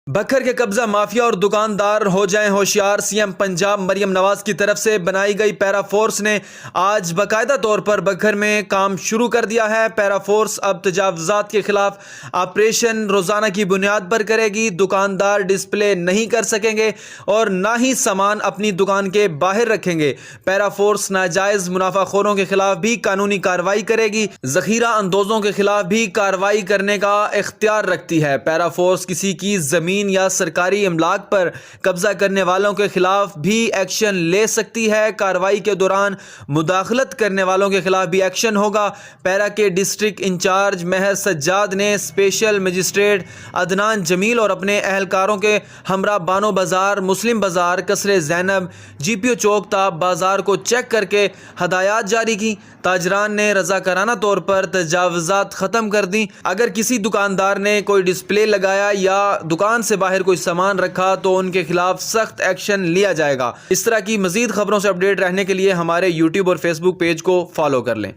بکھر کے قبضہ مافیا اور دکاندار ہو جائیں ہوشیار، سی ایم پنجاب مریم نواز کی طرف سے بنائی گئی پیرا فورس نے آج باقاعدہ طور پر بکھر میں کام شروع کر دیا ہے۔ پیرا فورس اب تجاوزات کے خلاف آپریشن روزانہ کی بنیاد پر کرے گی۔ دکاندار ڈسپلے نہیں کر سکیں گے اور نہ ہی سامان اپنی دکان کے باہر رکھیں گے۔ پیرا فورس ناجائز منافع خوروں کے خلاف بھی قانونی کارروائی کرے گی، ذخیرہ اندوزوں کے خلاف بھی کارروائی کرنے کا اختیار رکھتی ہے۔ پیرا فورس کسی کی زمین یا سرکاری املاک پر قبضہ کرنے والوں کے خلاف بھی ایکشن لے سکتی ہے۔ کارروائی کے دوران مداخلت کرنے والوں کے خلاف بھی ایکشن ہوگا۔ پیرا کے ڈسٹرکٹ انچارج مہر سجاد نے اسپیشل مجسٹریٹ عدنان جمیل اور اپنے اہلکاروں کے ہمراہ بانو بازار، مسلم بازار، قصر زینب، جی پی او چوک تا بازار کو چیک کر کے ہدایات جاری کی۔ تاجران نے رضاکارانہ طور پر تجاوزات ختم کر دیں۔ اگر کسی دکاندار نے کوئی ڈسپلے لگایا یا دکان سے باہر کوئی سامان رکھا تو ان کے خلاف سخت ایکشن لیا جائے گا۔ اس طرح کی مزید خبروں سے اپڈیٹ رہنے کے لیے ہمارے یوٹیوب اور فیس بک پیج کو فالو کر لیں۔